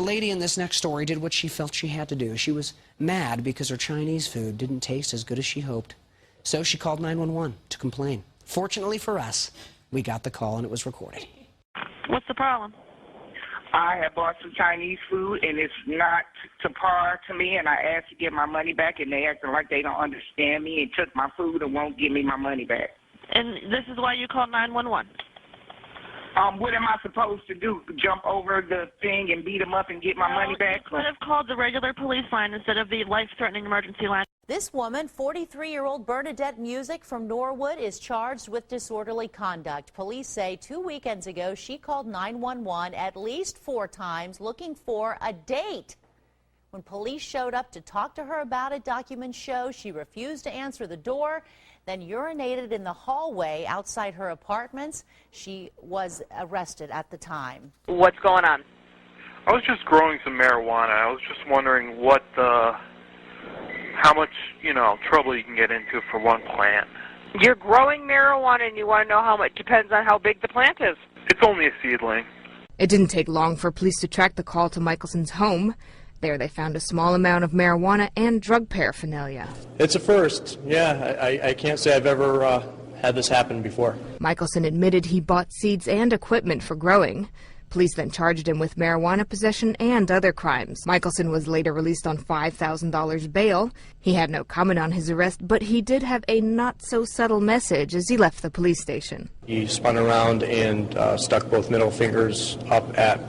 lady in this next story did what she felt she had to do. She was mad because her Chinese food didn't taste as good as she hoped. So she called 911 to complain. Fortunately for us, we got the call and it was recorded. What's the problem? I had bought some Chinese food, and it's not to par to me, and I asked to get my money back, and they acting like they don't understand me and took my food and won't give me my money back. And this is why you called 911? What am I supposed to do? Jump over the thing and beat them up and get my money back? You could have called the regular police line instead of the life-threatening emergency line. This woman, 43-year-old Bernadette Music from Norwood, is charged with disorderly conduct. Police say 2 weekends ago she called 911 at least 4 times looking for a date. When police showed up to talk to her about it, documents show she refused to answer the door, then urinated in the hallway outside her apartments. She was arrested at the time. What's going on? I was just growing some marijuana. I was just wondering how much, trouble you can get into for one plant. You're growing marijuana and you want to know how much. Depends on how big the plant is. It's only a seedling. It didn't take long for police to track the call to Michelson's home. There they found a small amount of marijuana and drug paraphernalia. It's a first. Yeah, I can't say I've ever had this happen before. Michelson admitted he bought seeds and equipment for growing. Police then charged him with marijuana possession and other crimes. Michelson was later released on $5,000 bail. He had no comment on his arrest, but he did have a not-so-subtle message as he left the police station. He spun around and stuck both middle fingers up at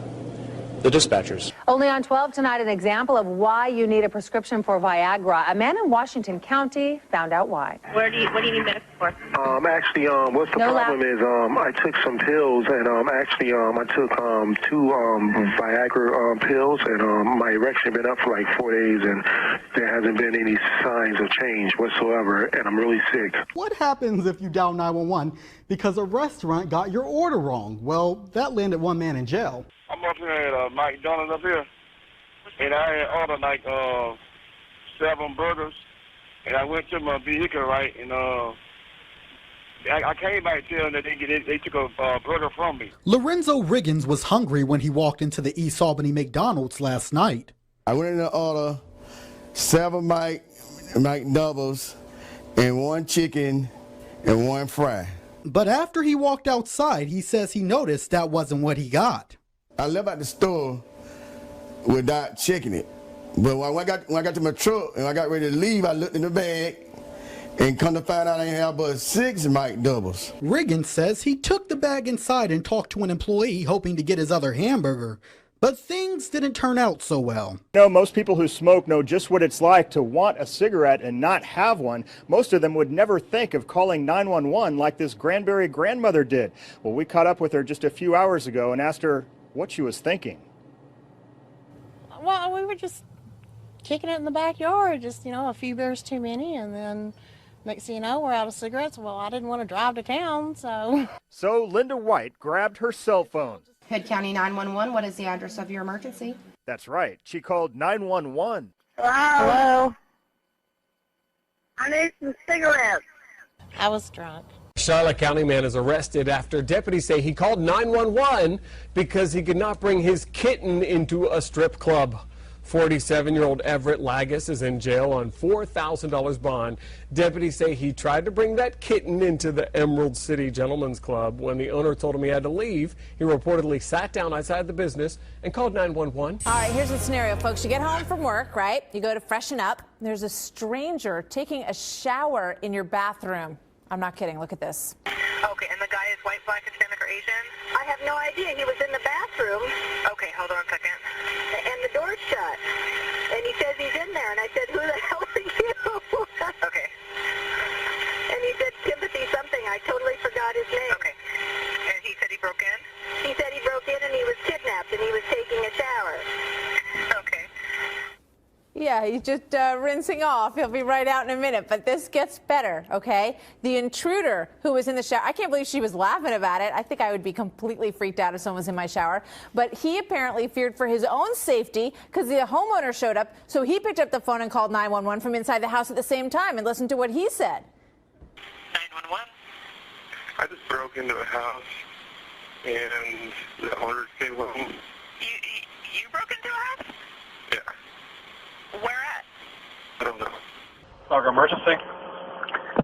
the dispatchers. Only on 12 tonight, an example of why you need a prescription for Viagra. A man in Washington County found out why. What do you need medicine for? Actually, what's the problem is, I took some pills, and I took 2 Viagra pills, and my erection been up for like 4 days, and there hasn't been any signs of change whatsoever, and I'm really sick. What happens if you dial 911 because a restaurant got your order wrong? Well, that landed one man in jail. I'm up here at McDonald's up here, and I had ordered like 7 burgers, and I went to my vehicle, right, and I came back to them that they took a burger from me. Lorenzo Riggins was hungry when he walked into the East Albany McDonald's last night. I went in to order 7 McDoubles and 1 chicken and 1 fry. But after he walked outside, he says he noticed that wasn't what he got. I left out the store without checking it. But when I got to my truck and I got ready to leave, I looked in the bag and come to find out I didn't have but 6 McDoubles. Riggins says he took the bag inside and talked to an employee hoping to get his other hamburger. But things didn't turn out so well. Most people who smoke know just what it's like to want a cigarette and not have one. Most of them would never think of calling 911 like this Granbury grandmother did. Well, we caught up with her just a few hours ago and asked her what she was thinking. Well, we were just kicking it in the backyard, just, a few beers too many, and then next thing you know, we're out of cigarettes. Well, I didn't want to drive to town, so. So Linda White grabbed her cell phone. Hood County 911, what is the address of your emergency? That's right. She called 911. Hello? I need some cigarettes. I was drunk. Charlotte County man is arrested after deputies say he called 911 because he could not bring his kitten into a strip club. 47-year-old Everett Lagus is in jail on $4,000 bond. Deputies say he tried to bring that kitten into the Emerald City Gentlemen's Club. When the owner told him he had to leave, he reportedly sat down outside the business and called 911. All right, here's the scenario, folks. You get home from work, right? You go to freshen up. There's a stranger taking a shower in your bathroom. I'm not kidding. Look at this. Okay, and the guy is white, black, Hispanic, or Asian? I have no idea. He was in the bathroom. Okay, hold on a second. And the door's shut. And he says he's in there. And I said, who the hell are you? Okay. And he said, Timothy something. I totally forgot his name. Okay. And he said he broke in? He said he broke in and he was kidnapped and he was taking a shower. Okay. Yeah, he's just rinsing off. He'll be right out in a minute. But this gets better, okay? The intruder who was in the shower, I can't believe she was laughing about it. I think I would be completely freaked out if someone was in my shower. But he apparently feared for his own safety because the homeowner showed up. So he picked up the phone and called 911 from inside the house at the same time. And listen to what he said. 911? I just broke into the house, and the owner came home. You broke into a house? Yeah. Where at? I don't know. Dog emergency?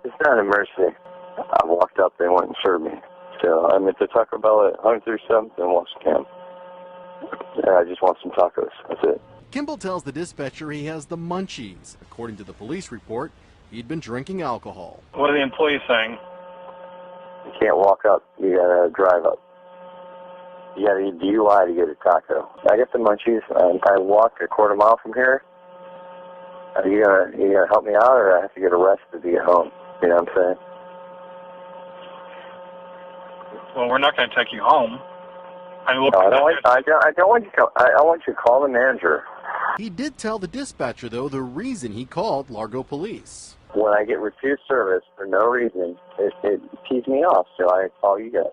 It's not an emergency. I walked up, they went and served me. So I'm at the Taco Bell at 137th and Washington. I just want some tacos. That's it. Kimball tells the dispatcher he has the munchies. According to the police report, he'd been drinking alcohol. What are the employees saying? You can't walk up. You gotta drive up. You gotta get DUI to get a taco. I get the munchies. I walked a quarter mile from here. Are you gonna help me out, or I have to get arrested to get home? You know what I'm saying? Well, we're not going to take you home. I mean, No, I don't want you to. I want you to call the manager. He did tell the dispatcher, though, the reason he called Largo Police. When I get refused service for no reason, it pees me off, so I call you guys.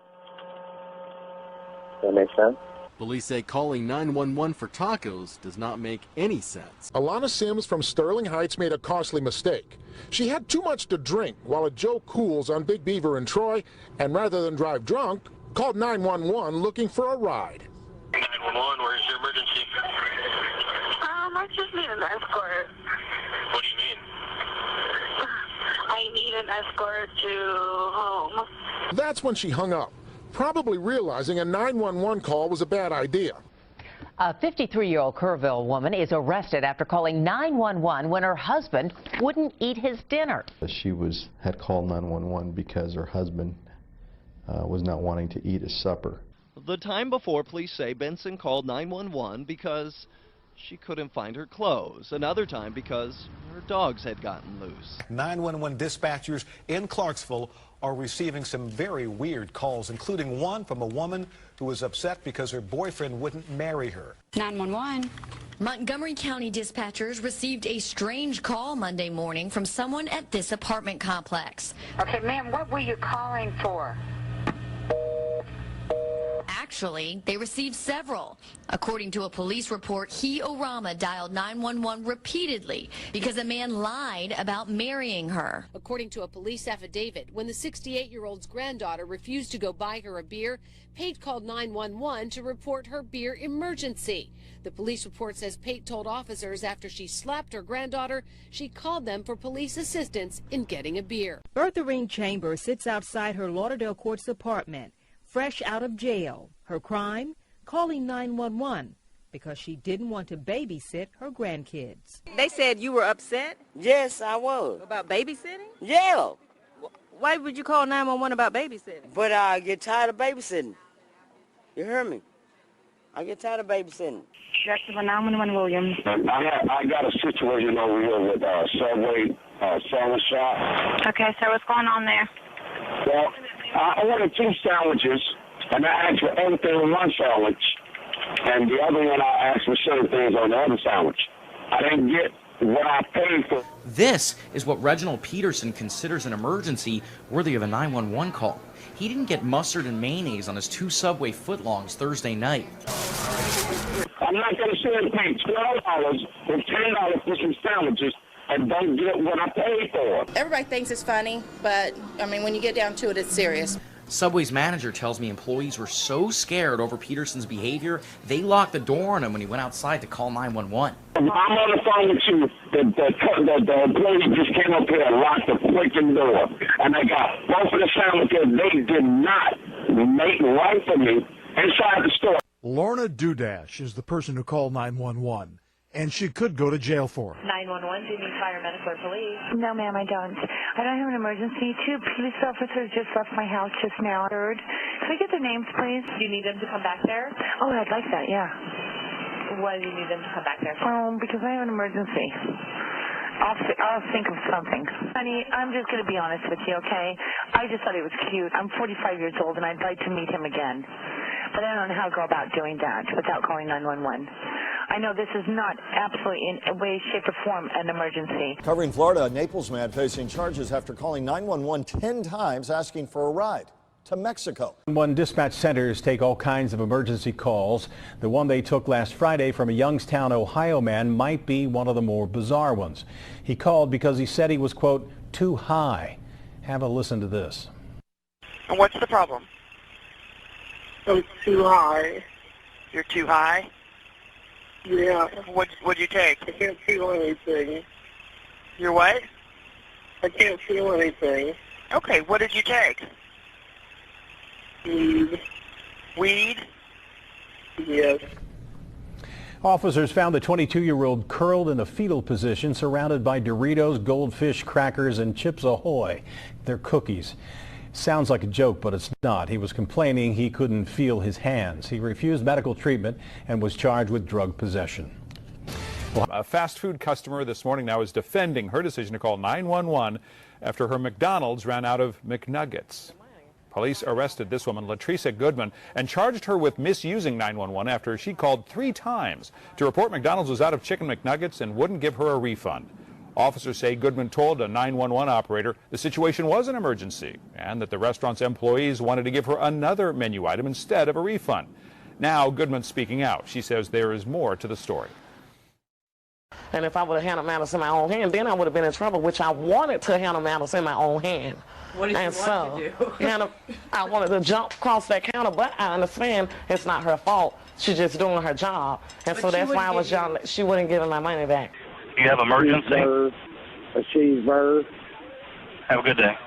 Does that make sense? Police say calling 911 for tacos does not make any sense. Alana Sims from Sterling Heights made a costly mistake. She had too much to drink while at Joe Cool's on Big Beaver and Troy, and rather than drive drunk, called 911 looking for a ride. 911, where's your emergency? I just need an escort. What do you mean? I need an escort to home. That's when she hung up, probably realizing a 911 call was a bad idea. A 53-year-old Kerrville woman is arrested after calling 911 when her husband wouldn't eat his dinner. She had called 911 because her husband was not wanting to eat his supper. The time before, police say Benson called 911 because she couldn't find her clothes. Another time because her dogs had gotten loose. 911 dispatchers in Clarksville are receiving some very weird calls, including one from a woman who was upset because her boyfriend wouldn't marry her. 911. Montgomery County dispatchers received a strange call Monday morning from someone at this apartment complex. Okay, ma'am, what were you calling for? Actually, they received several. According to a police report, Orama dialed 911 repeatedly because a man lied about marrying her. According to a police affidavit, when the 68-year-old's granddaughter refused to go buy her a beer, Pate called 911 to report her beer emergency. The police report says Pate told officers after she slapped her granddaughter, she called them for police assistance in getting a beer. Bertha Chambers sits outside her Lauderdale Courts apartment, fresh out of jail. Her crime? Calling 911 because she didn't want to babysit her grandkids. They said you were upset? Yes, I was. About babysitting? Yeah. Why would you call 911 about babysitting? But I get tired of babysitting. You hear me? I get tired of babysitting. Director 911 Williams. I got a situation over here with Subway sandwich shop. Okay, so what's going on there? Well, I ordered 2 sandwiches, and I asked for everything on one sandwich, and the other one I asked for certain things on the other sandwich. I didn't get what I paid for. This is what Reginald Peterson considers an emergency worthy of a 911 call. He didn't get mustard and mayonnaise on his 2 Subway footlongs Thursday night. I'm not going to sit and pay $12 or $10 for some sandwiches and don't get what I paid for. Everybody thinks it's funny, but, I mean, when you get down to it, it's serious. Subway's manager tells me employees were so scared over Peterson's behavior, they locked the door on him when he went outside to call 911. I'm on the phone with you. The employee just came up here and locked the freaking door. And I got both of the sandwiches. They did not make right for me inside the store. Lorna Dudash is the person who called 911, and she could go to jail for it. 911, do you need fire, medical, or police? No, ma'am, I don't. I don't have an emergency. 2 police officers just left my house just now. Third, can I get their names, please? Do you need them to come back there? Oh, I'd like that, yeah. Why do you need them to come back there? Because I have an emergency. I'll think of something. Honey, I'm just going to be honest with you, okay? I just thought he was cute. I'm 45 years old, and I'd like to meet him again. But I don't know how to go about doing that without calling 911. I know this is not absolutely in a way, shape, or form an emergency. Covering Florida, a Naples man facing charges after calling 911 10 times asking for a ride to Mexico. 911 dispatch centers take all kinds of emergency calls. The one they took last Friday from a Youngstown, Ohio man might be one of the more bizarre ones. He called because he said he was, quote, too high. Have a listen to this. And what's the problem? I'm too high. You're too high? Yeah. What'd you take? I can't feel anything. Your what? I can't feel anything. Okay, what did you take? Weed. Weed? Yes. Officers found the 22-year-old curled in a fetal position, surrounded by Doritos, Goldfish, crackers, and Chips Ahoy. They're cookies. Sounds like a joke, but it's not. He was complaining he couldn't feel his hands. He refused medical treatment and was charged with drug possession. A fast food customer this morning now is defending her decision to call 911 after her McDonald's ran out of McNuggets. Police arrested this woman, Latricia Goodman, and charged her with misusing 911 after she called 3 times to report McDonald's was out of chicken McNuggets and wouldn't give her a refund. Officers say Goodman told a 911 operator the situation was an emergency and that the restaurant's employees wanted to give her another menu item instead of a refund. Now Goodman's speaking out. She says there is more to the story. And if I would have handled matters in my own hand, then I would have been in trouble, which I wanted to handle matters in my own hand. What did you want to do? I wanted to jump across that counter, but I understand it's not her fault. She's just doing her job. And so that's why I was young. She wouldn't give me my money back. You have emergency? A cheeseburger. Have a good day.